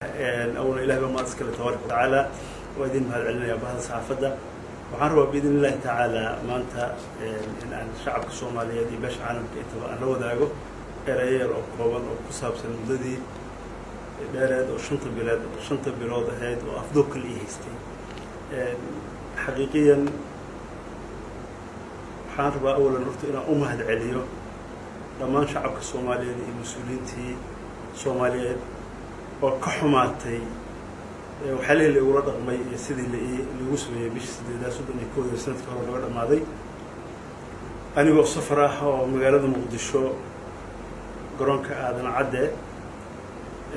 أول إله بما أذكر تبارك وتعالى وأدين بهذا العلم بهذا الصحافة وحنروى بإذن الله تعالى ما أنت إن الشعب الصومالي دي باش عالم كيتبع لو ذاقو إيرير أو قوان أو كسب سنددي بلاد أو شنطة بلاد هيد وأفضل كل إيستي حقيقيا حنروى أولا قلت إلى هذا العليو لما شعب الصومالي دي المسؤولين تي صوماليين وكحماتي وحلي اللي ورد رقمي سيدي اللي وسمي بيش سيدي ده سودني كود سنة كهرباء الماضي أنا بوصفرها ومجرد مقدشو قرنك أنا عدى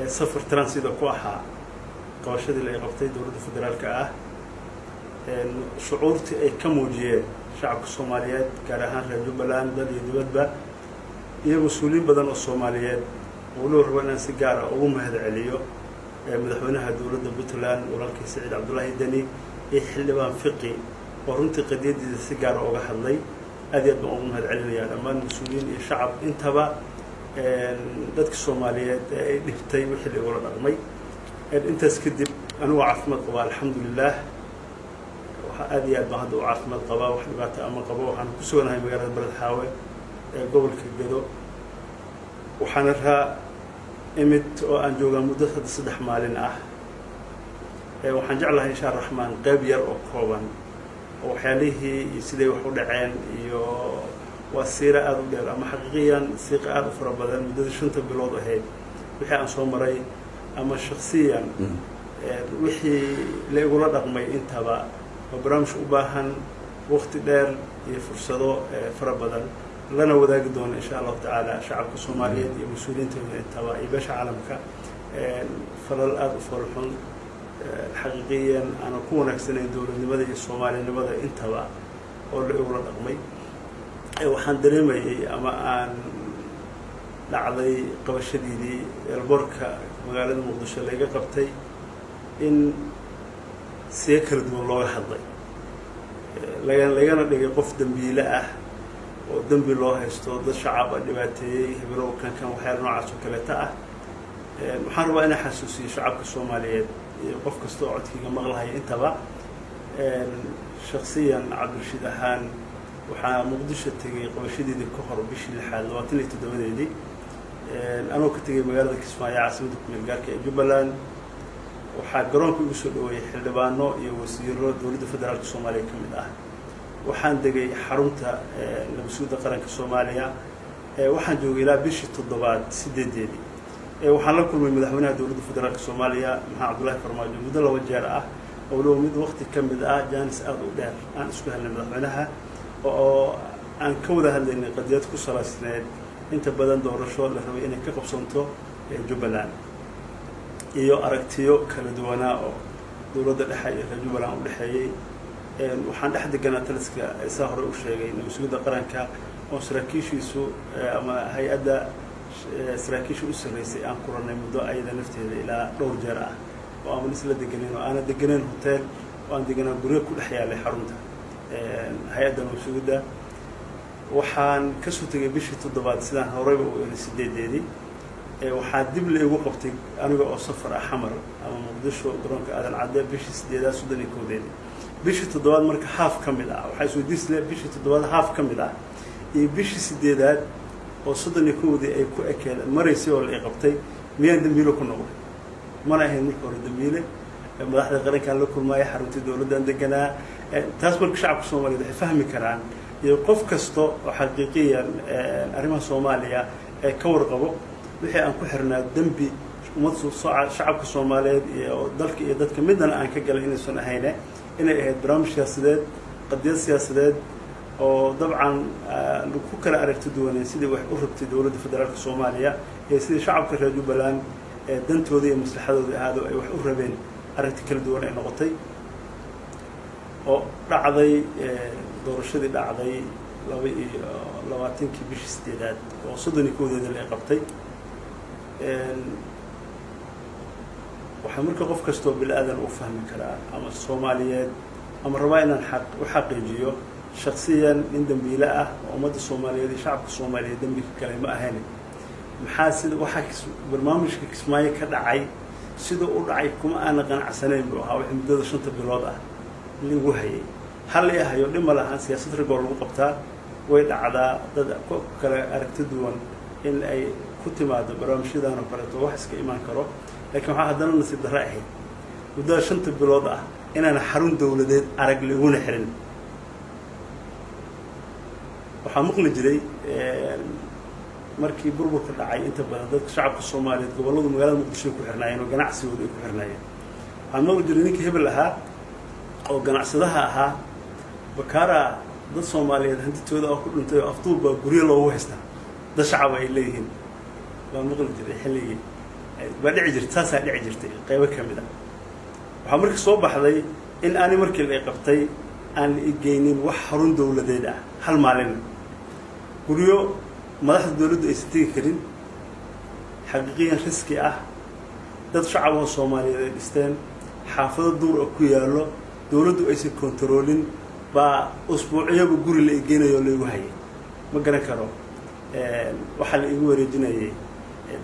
سفر ترانسيدا كوحة قواشد اللي قبتي دولة الفدرال كأه شعورتي أي كموجية شعب الصوماليات كرهان رجوبلان دل يدودبا هي مسؤولين بدن الصوماليات ولو ربنا سجارة أو مهد عليه مدحونها دولة بطلان ولكن سعيد عبد الله الدني يحل بان فقي ورنت قديد السجارة أو حلي أديت بأم مهد عليه لما المسؤولين الشعب انتبه ذاتك الصوماليات نفتي وحل ولا رقمي أنت سكدب أنا وعف من القضاء الحمد لله أديت بعد وعف من القضاء وحلبات أمر القضاء وحن كسونا هاي مجرد بلد حاوي قبل كبدو وحنرها إمت وأن جوجا مدة صدح مالنا وحنجعلها إن شاء الرحمن قبير وقوان وحاليه يسيد وحول عين والسيرة أذكر أما حقيقيا سيقة أذكر بدل مدة شنطة بلوض هاي وحي أن صومري أما شخصيا وحي لا يقول رقمي انتبه وبرامج أباهن وقت دير يفرصدو فربدل لنا وذاك دون إن شاء الله تعالى شعب الصومالي مسؤولين تبع يبش عالمك فلل أذ فرحون حقيقيا أنا أكون أكسنين دول نبذ الصومالي نبذ انتبه أول أول رقمي وحندرمي أما أن لعضي قوى شديدي البركة مقالة مقدشة اللي قبتي إن سيكر دون الله حظي لقينا لقي قف دنبيلة ودنبي الله يستود الشعب اللي هبرو كان وحير نوع سكلته محارب أنا حسوسي شعب الصوماليين قف كستوعد في مغلها ينتبه شخصيا عبد الرشيد أهان وحا مقدشة تجي قوشيدي الكهر بيش الحال واتني تدوين دي أنا كنت تجي مقالة كسماية عاصمتك من قارك جبلان وحا قرونك يسولوا يحلبانو يوسيرو دولة فدرال الصومالية كمداه waxaan degay xarunta nabadsuuda qaranka Soomaaliya waxaan joogay ilaa bishii 7 8 waxaan la kulmay madaxweynaha dawladda federaalka Soomaaliya Maxamed Abdullaahi Farmaajo muddo laba jeer ah oo loo mid waqti kamid ah jaanis aad u dheer aan isku helnay madaxweynaha oo aan ka wada hadlaynay qadiyad ku salaysneed inta badan doorasho la rabay inay ka qabsanto Jubbaland iyo aragtiyo kala duwan oo dawladda dhexe iyo Jubbaland u dhaxeeyay waxaan dhex deganaa taliska isaa hore u sheegay mas'uuliyadda qaranka oo saraakiishiisu ama hay'adda saraakiishu u sareysay aan kulanay muddo ayada nafteeda ilaa dhowr jeer ah oo aan isla deganeen oo aan deganeen hotel oo aan deganaa guriga ku dhex yaalay xarunta hay'adda mas'uuliyadda waxaan ka soo tagay bishii 7 sidaan horeyba u yeelay 8deedii waxaa dib la igu qabtay aniga oo safar ah xamar ama muqdisho garoonka aadan cadde bishii 8 Suudaanikoodii bishii 7 marka haaf kamid ah waxa soo disnay bishii 7 haaf kamid ah iyo bishii 8 oo Suudaanikoodii ay ku ekeedeen mareysay oo la qabtay miyaan dambiilo ku noqday mana ahayn marka hore dambiile madaxda qaranka la kulmay xarunta dawladda deganaa taas marka shacabka Soomaaliyeed waxay fahmi karaan iyo qof kasto oo xaqiiqiyan arrimaha Soomaaliya ee ka warqabo wixii aan ku xirnaa dambi ummadda shacabka Soomaaliyeed iyo dalka iyo dadka midna aan ka galay inaysan ahayn inay ahayd barnaamij siyaasadeed qadiyad siyaasadeed oo dabcan ku kala aragti duwaneen sidii wax u rabtay dawladda federaalka Soomaaliya ee sidii shacabka reer Jubbaland ee dantooda iyo maslaxadooda ahaado ay wax u rabeen aragti kala duwan ay noqotay oo dhacday doorashadii dhacday 22 bishii 8 oo Suudaanikoodii la qabtay waxaa marka qof kasto bil aadan u fahmi karaa ama Soomaaliyeed ama rabaa inaan xaq u xaqiijiyo shakhsiyan in dambiile ah oo ummadda Soomaaliyeed iyo shacabka Soomaaliyeed dambi kale ma ahayn maxaa sida waxa barnaamijka Kismaayo ka dhacay sida u dhacay kuma aana qanacsanayn buu ahaa wixii muddada 5 bilood ah lagu hayay hal yahayo dhima lahaan siyaasad ragoo lagu qabtaa way dhacdaa dad kale aragti duwan in ay ku timaado barnaamijyadan oo kale wax iska iman karo laakiin waxa haddana nasiib darro ahayd muddada 5 bilood ah inaan xarun dawladeed arag laguna xirin waxaa maqli jiray markii burburka dhacay inta badan dadka shacabka Soomaaliyeed gobolada magaalada Muqdisho ku xirnaayeen oo ganacsigooda ku xirnaayeen waxaan maqli jiray ninkii hebel ahaa oo ganacsadaha ahaa bakara dad Soomaaliyeed hantidooda oo ku dhintay oo afduub guriga loogu haystaa dad shacab ay leeyihiin baan maqli jiray xilligii baa dhici jirtay taas ay dhici jirtay qaybo kamid ah waxaa markii soo baxday in aan markii la qabtay aan igeynin wax xarun dawladeed ah hal maalin guriyo madaxda dawladdu ay sitigi karin xaqiiqiyan riski ah dad shacab oo Soomaaliyeed ay dhisteen xaafado duur oo ku yaalo dawladdu ay si kontroolin ba usbuuciyaba guri la igeynayo lagu hayay ma garan karo waxa la igu wareejinayay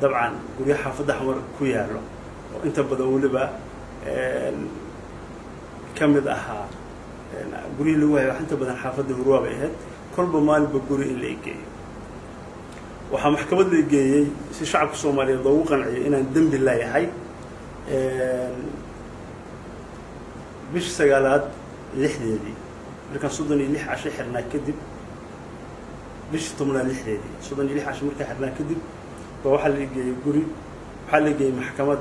dabcan guriyo xaafada xamar ku yaalo oo inta badan waliba kamid ahaa guriyo lagu hayo inta badan xaafada Hurwaaba ahayd kolba maalba guri in la igeeyo waxa maxkamad la igeeyay si shacabka Soomaaliyeed loogu qanciyo inaan dambi leeyahay bish sagaalaad lixdeedii markaan 36 casho xirnaa kadib bish 16 36 casho markaan xirnaa kadib waxa la igeeyay guri waxa la igeeyay maxkamad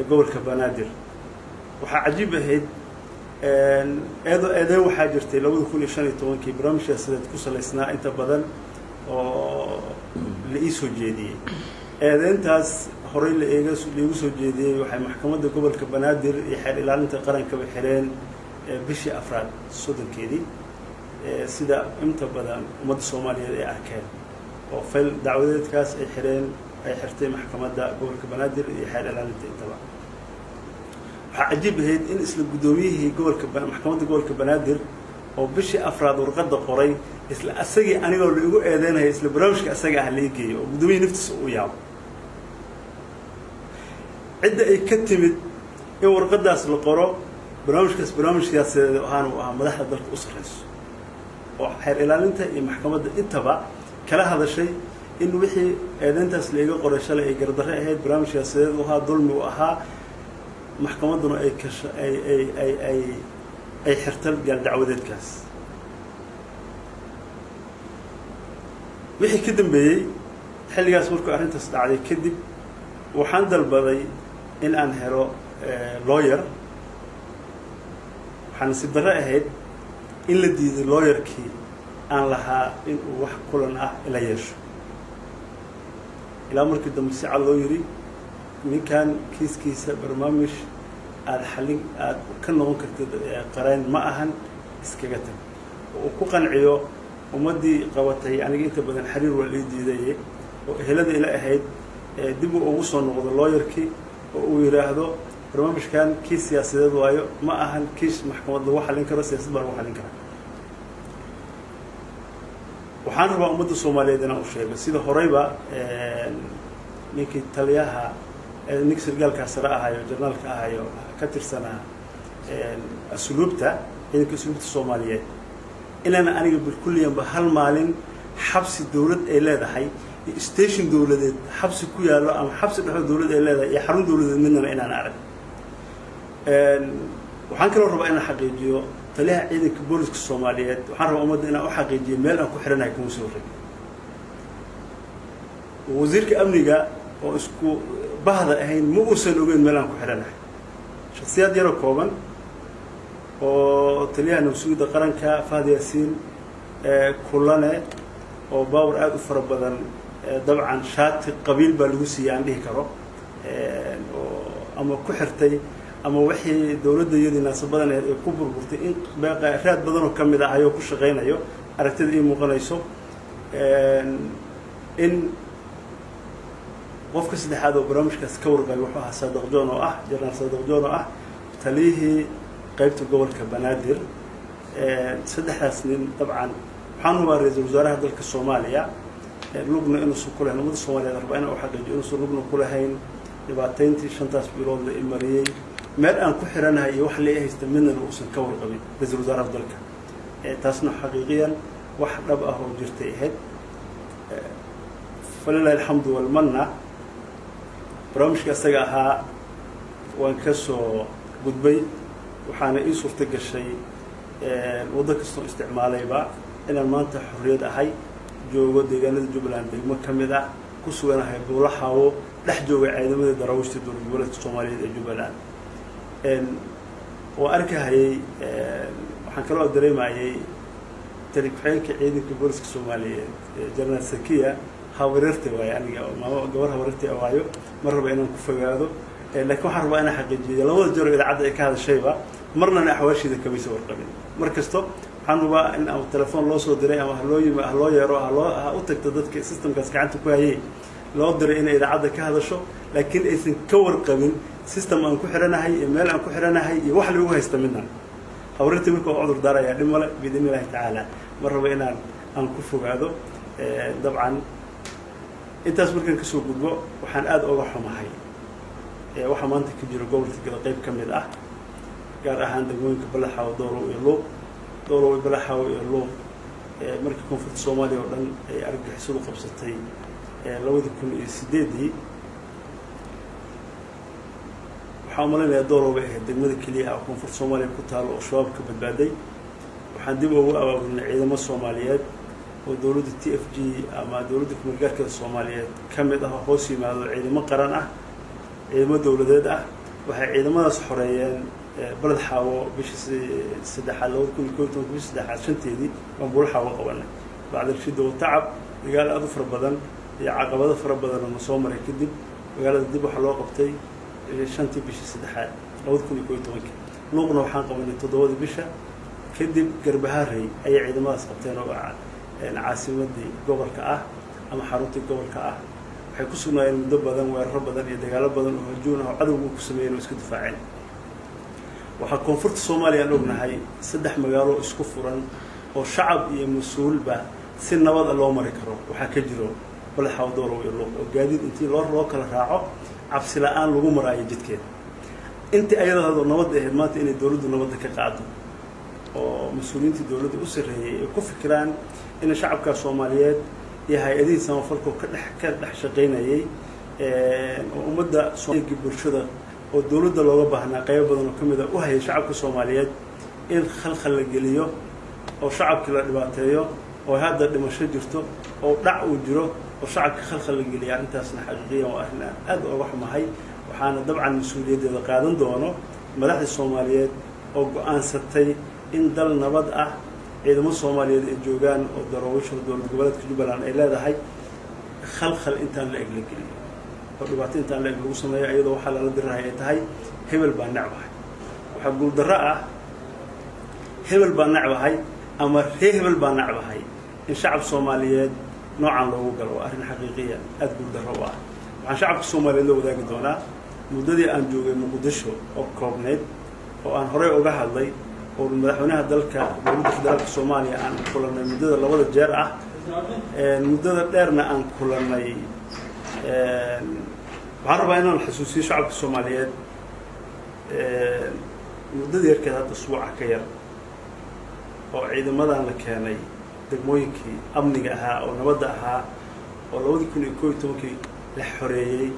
gobolka Banaadir waxa cajiib ahayd eedo waxa jirtay 2015 barnaamijka sida ku saleysnaa inta badan oo la ii soo jeediyay eedeyntaas horey la eega soo jeediyay waxay maxkamadda gobolka Banaadir iyo xeer ilaalinta qaranka ba xireen bishii afraad soddonkeedii sida inta badan ummadda Soomaaliyeed ay arkeen oo fayl dacwadeedkaas ay xirtay maxkamadda gobolka Banaadir iyo xeer ilaalinta intaba waxa cajiib ahayd in isla gudoomiyihii gobolka maxkamadda gobolka Banaadir oo bishii afraad warqadda qoray isla asagii anigoo la igu eedeynay isla barnaamijka asaga ah la igeeyo oo gudoomiyihii naftiisa uu yaabo cid ay ka timid in warqadaas la qoro barnaamijkaas ahaan madaxda dalka u sareyso oo xeer ilaalinta iyo maxkamadda intaba kala hadashay in wixii eedeyntaas la iga qoray shalay ay gardarre ahayd barnaamijkaas uu ahaa dulmi u ahaa maxkamadduna ay xirtan gal dacwadeedkaas wixii ka dambeeyay xilligaas markuu arrintaas dhacday kadib waxaan dalbaday in aan helo lawyer waxaan si darro ahayd in la diiday lawyerkii aan lahaa in uu wax kulan ah ila yeesho ilaa markii dambe si cad loo yiri ninkan kiiskiisa barnaamij aad xalin aad ka noqon kartid qareen ma ahan iskaga tag oo ku qanciyo ummadii qabatay aniga inta badan xiriir waa la diiday oo ehelada ila ahayd dib ugu soo noqdo lawyerkii oo uu yiraahdo barnaamijkan kiis siyaasadeed waayo ma ahan kiis maxkamad lagu xalin karo siyaasad baa lagu xalin karaa waxaan rabaa ummadda Soomaaliyeed inaan u sheego sida horeyba ninkii taliyaha ninkii sargaalka sare ahayo journalka ahayo ka tirsanaa asluubta ciidanka asluubta Soomaaliyeed ilaa aniga bilkulliyanba hal maalin xabsi dawlad ay leedahay station dawladeed xabsi ku yaalo ama xabsi dhaxo dawlad ay leedahay iyo xarun dawladeed midna inaan arag waxaan kale rabaa inaan xaqiijiyo taliyaha ciidanka booliska Soomaaliyeed waxaan rabaa ummadda inaan u xaqiijiyo meel aan ku xiranahay kuma soo rag wasiirka amniga oo isku bahda ahayn ma uusan ogeyn meel aan ku xiranahay shakhsiyaad yar oo kooban oo taliyaha nabsuuda qaranka Fahad Yaasiin kullane oo baawar aad u fara badan dabcan shaati qabiil baa lagu siiyay aan dhihi karo oo ama ku xirtay ama wixii dawladda iyadii naasabadan ay ku burburtay in raad badan oo kamid ah ayuu ku shaqeynayo aragtida ay muuqanayso in qofka saddexaad oo barnaamijkaas ka warqabay wuxuu ahaa Saadiq Joon oo ah General Saadiq Joon oo ah taliyihii qaybta gobolka Banaadir saddexdaas nin dabcan waxaan hubaa ra'iisul wasaaraha dalka Soomaaliya lugna inuu soo kulahayn ummadda Soomaaliyeed rabaa inuu xaqiijiyo inuu soo lugna kulahayn dhibaatayntii shantaas bilood la imariyey meel aan ku xiranahay iyo wax la haysta midna uusan ka warqabin ra-iisul wasaaraha dalka taasna xaqiiqiyan wax dhab ah oo jirtay ahayd falilahi alxamdu walmanna barnaamijka isaga ahaa waan ka soo gudbay waxaana ii suurta gashay waddo kastoo isticmaalayba inaan maanta xorriyad ahay joogo deegaanada jubbaland degmo ka mid ah ku suganahay buulaxaawo dhex jooga ciidamada daraawiishta dowlad goboleedka soomaaliyeed ee jubbaland waa arkahayay waxaan kaloo dareemayay tari ku-xigeenka ciidanka booliska soomaaliyeed jenaraal sakiya hawareerta waayo aniga gabar hawareerta waayo mar raba inaan ku fogaado laakiin waxaan rabaa inaan xaqiijiyo labada jeer idaacadda ay ka hadashayba marnana axwaashiida kamaysa warqabin mar kasto waxaan rabaa in ama telefoon loo soo diray ama haloo yeero ha u tagto dadka systemkaas gacanta ku hayay loo diray inay idaacadda ka hadasho laakiin aysan ka warqabin system aan ku xiranahay iyo meel aan ku xiranahay iyo wax lagu haysta midna hawareerta marka waa cudur daarayaa dhib male biidni illaahi tacaala mar raba inaan ku fogaado dabcan intaas markaan kasoo gudbo waxaan aada oga xumahay waxaa maanta ka jiro gobolka gada qayb ka mid ah gaar ahaan degmooyinka balaxaawo doolow iyo luuq doolow iyo balaxaawo iyo luuq markii koonfurta soomaaliya oo dhan ay argagixisadu qabsatay 2008 waxaa umalaynayaa doolow bay ahayd degmada keliya ah oo koonfurta soomaaliya ku taalo oo shabaab ka badbaaday waxaan dib ugu abaabulnay ciidamo soomaaliyeed oo dowladda t f g ama dowladda kumeelgaarkeeda soomaaliyeed ka mid ah oo hoos yimaado ciidamo qaran ah ciidamo dowladeed ah waxay ciidamadaas xoreeyeen baled xaawo bishii saddexaad 2011 bishii saddexaad shanteedii waan buul xaawo qabanay bacda shida oo tacab dagaal aad u fara badan iyo caqabado fara badan oo soo maray kadib magaalada dib waxa loo qabtay shantii bishii saddexaad 2011 luuqna waxaan qabanay 7 bisha kadib garbaharey ayay ciidamadaas qabteen oo caasimadii gobolka ah ama xaruntii gobolka ah waxay ku sugnaayeen muddo badan weeraro badan iyo dagaalo badan oo hajuun ah oo cadowgu ku sameeyeen oo iska difaaceen waxaa koonfurta soomaaliya aan ognahay 3 magaalo isku furan oo shacab iyo mas-uulba si nabad ah loo mari karo waxaa ka jiro balaxaawo doolow iyo luuq oo gaadiid intii loo kala raaco cabsi la-aan lagu maraayo jidkeeda intii ayadoo nabad ahayd maanta inay dowladdu nabadda ka qaado oo mas-uuliyiintii dowladda u sarreeyay ay ku fikiraan in shacabka Soomaaliyeed iyo hay'adihiisa samafalka ka dhex shaqeynayay oo ummadda Soomaaliyeed bulshada oo dowladda looga baahnaa qayb badan oo kamid ah u hayay shacabka Soomaaliyeed in khalkhal la geliyo oo shacabka la dhibaateeyo oo hadda dhimasho jirto oo dhac uu jiro oo shacabka khalkhal la geliyo intaasna xaqiiqiyan waa arrin aad uga xumahay waxaana dabcan mas'uuliyaddeeda qaadan doono madaxda Soomaaliyeed oo go'aansatay in dal nabad ah ciidamo Soomaaliyeed ay joogaan oo daraawiishta dowlad goboleedka Jubbaland ay leedahay khalkhal intaan la eglageliyo oo dhibaato intaan la lagu sameeyo iyadoo waxa la dirahay ay tahay hebel baa nacbahay waxa guul darro ah hebel baa nacbahay ama hebel baa nacbahay in shacab Soomaaliyeed noocan loogu galo arrin xaqiiqiya aad guul darro ah waxaan shacabka Soomaaliyeed la wadaagi doonaa muddadii aan joogay Muqdisho oo koobneed oo aan horey uga hadlay oo madaxweynaha dalka dowladda federaalka Soomaaliya aan kulanay muddada 2 jeer ah muddada dheerna aan kulanay waxaan rabaa inaan xasuusiyo shacabka Soomaaliyeed muddadii yarkeed hadda usbuuca ka yar oo ciidamadan la keenay degmooyinkii amniga ahaa oo nabadda ahaa oo 2011 la xoreeyay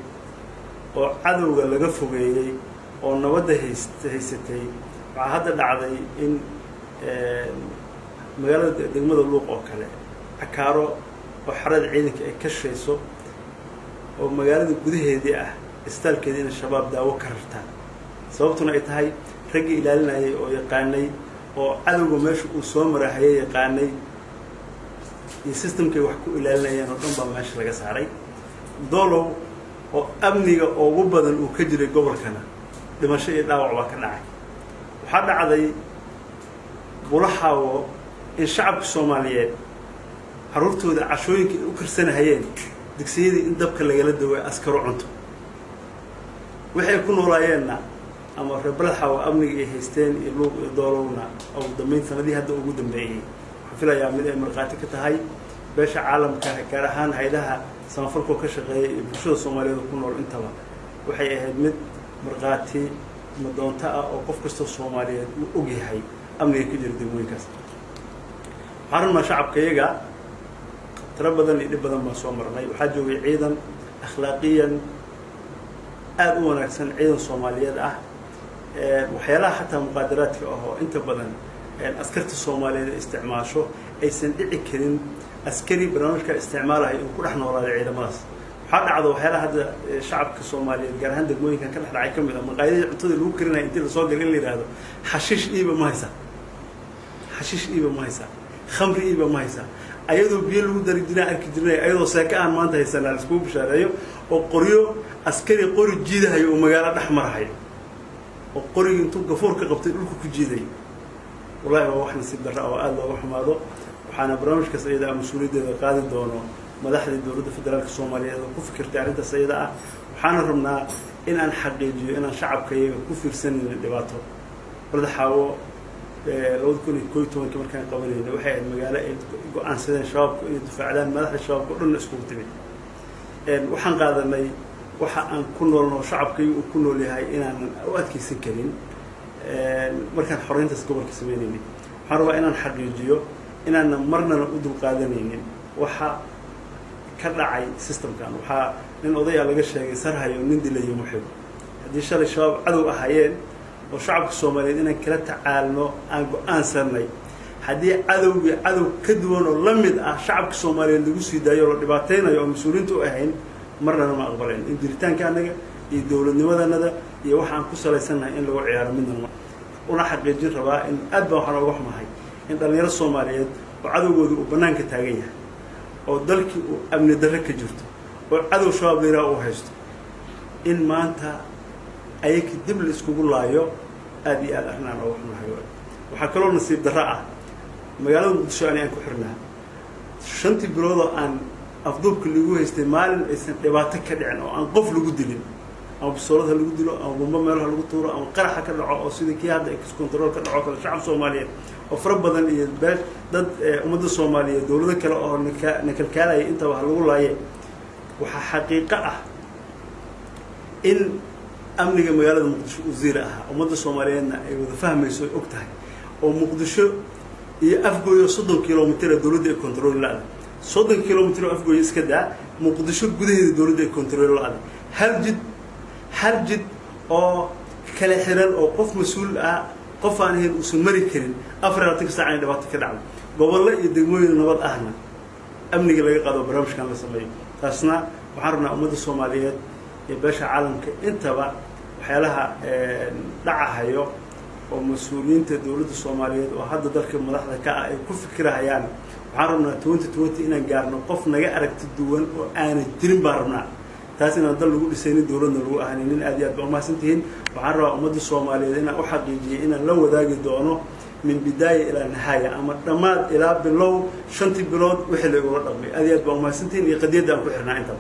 oo cadowga laga fogeeyay oo nabadda haysatay waxaa hadda dhacday in magaalada degmada luuq oo kale cakaaro oo xarada ciidanka ay ka shayso oo magaalada gudaheedii ah istaalkeedii in shabaab daawo ka rartaan sababtuna ay tahay ragga ilaalinayay oo yaqaanay oo cadowga meesha uu soo marahayay yaqaanay iyo systemkay wax ku ilaalinayeen oo dhan baa meesha laga saaray doolow oo amniga ugu badan uu ka jiray gobolkana dhimasho iyo dhaawac baa ka dhacay waxaa dhacday bulaxaawo in shacabka Soomaaliyeed xarurtooda cashooyinka u karsanahayeen digsiyadii in dabka lagala daway askaro cunto waxay ku noolaayeenna ama balaxaawo amniga ay haysteen iyo luuq iyo doolowna oo dambeyn sanadii hadda ugu dambeeyay waxaan filayaa mid ay marqaati ka tahay beesha caalamka gaar ahaan hay'adaha samafalka ka shaqeeya iyo bulshada Soomaaliyeed ku nool intaba waxay ahayd mid marqaati madoonta ah oo qof kasta Soomaaliyeed uu og yahay amniga ka jira degmooyinkaas waxaan rabnaa shacabkayaga tiro badan iyo dhib badan baan soo marnay waxaa joogay ciidan akhlaaqiyan aad u wanaagsan ciidan Soomaaliyeed ah waxyaalaha xataa muqaadaraadka ah oo inta badan askarta Soomaaliyeed isticmaasho aysan dhici karin askari barnaamijka isticmaalahay inuu ku dhex noolaado ciidamadaas waxaa dhacdo waxyaalaha hadda shacabka Soomaaliyeed gaar ahaan degmooyinkan ka dhex dhacay kamid ah maqaayadda cuntada lagu karinayo intii la soo galay in la yiraahdo xashish iiba ma haysa khamri iiba ma haysa ayadoo biyo lagu dari jiray arki jiray ayadoo saaka aan maanta haysanaa isku bishaareeyo oo qoryo askari qori jiidahay oo magaalo dhex marahay oo qoriga intuu gafoor ka qabtay dhulka ku jiiday wallahi waa wax nasiib darro oo aad looga xumaado waxaana barnaamijkaas ayada mas'uuliyadda qaadi doono madaxda dawladda federaalka Soomaaliyeed oo ku fikirtay arrintaas ayada ah waxaana rabnaa in aan xaqiijiyo in aan shacabkayaga ku fiirsanin dhibaato wadaxaawo 2011 markaan qabanayna waxay ahayd magaalo ay go'aansadeen shabaabku inay difaacdaan madaxda shabaabku dhan isku timid waxaan qaadanay waxa aan ku noolno shacabkaygu uu ku nool yahay inaan u adkeysan karin markaan xoreyntaas gobolka sameynayay waxaan rabaa inaan xaqiijiyo inaan marnana u dul qaadanaynin waxa ka dhacay systemkan waxa nin odaya laga sheegay sarhayo nin dilayo muxib hadii shalay shabaab cadow ahayeen oo shacabka Soomaaliyeed inaan kala tacaalno aan go'aansanay hadii cadowga cadow ka duwan oo la mid ah shacabka Soomaaliyeed lagu sii daayo oo dhibaateynayo oo mas'uuliyiintu ahayn marnana ma aqbaleen in jiritaanka anaga iyo dawladnimadanada iyo waxa aan ku salaysanahay in lagu ciyaaro midna una xaqiijin rabaa in aad baan waxaan uga xumahay in dhalinyarada Soomaaliyeed oo cadowgoodu uu banaanka taagan yahay oo dalkii uu amni darro ka jirto oo cadow shabaab leeyahay oo haysto in maanta ayaki dib la iskugu laayo aad iyo aad arnaan oo xumahay waxa kaloo nasiib darro ah magaalada Muqdisho aan ku xirnaa 5 bilood oo aan afduubka lagu haystay maalin aysan dhibaato ka dhicin oo aan qof lagu dilin ama bisoolada lagu dilo ama bomba meelaha lagu tuuro ama qaraxa ka dhaco oo sidii kii hadda ex control ka dhaco kala shacab Soomaaliyeed oo fara badan iyo dad ummadda Soomaaliyeed dawladda kale oo nakalkaalay inta wax lagu laayay waxa xaqiiqo ah in amniga magaalada Muqdisho uu ziir ah ummadda Soomaaliyeedna ay wada fahmayso og tahay oo Muqdisho iyo afgooyo 30 kiiloomitir dawladda ay control laada 30 kiiloomitir afgooyo iska daa Muqdisho gudaheeda dawladda ay control laada hal jid oo kala xiran oo qof mas'uul ah qof aan ahayn uu mari karin 24 saac ay dhibaato ka dhacdo gobollo iyo degmooyin nabad ahna amniga laga qaado barnaamijkan la sameeyo taasna waxaan rabnaa ummadda Soomaaliyeed iyo beesha caalamka intaba waxyaalaha dhacahayo oo mas'uuliyiinta dawladda Soomaaliyeed oo hadda dalka madaxda ka ah ay ku fikirayaan waxaan rabnaa 2020 inaan gaarno qof naga aragti duwan oo aan jirin baan rabnaa taas inaan dal lagu dhisaynin dawladna lagu ahaaninin aad iyo aad u mahadsantihiin waxaan rabaa ummadda Soomaaliyeed inaan u xaqiijiyo inaan la wadaagi doono min bidaaya ilaa nihaaya ama dhamaad ilaa bilow 5 bilood wixii la ugu dhaqmay aad iyo aad u mahadsantihiin iyo qadiyada aan ku xirnaa inta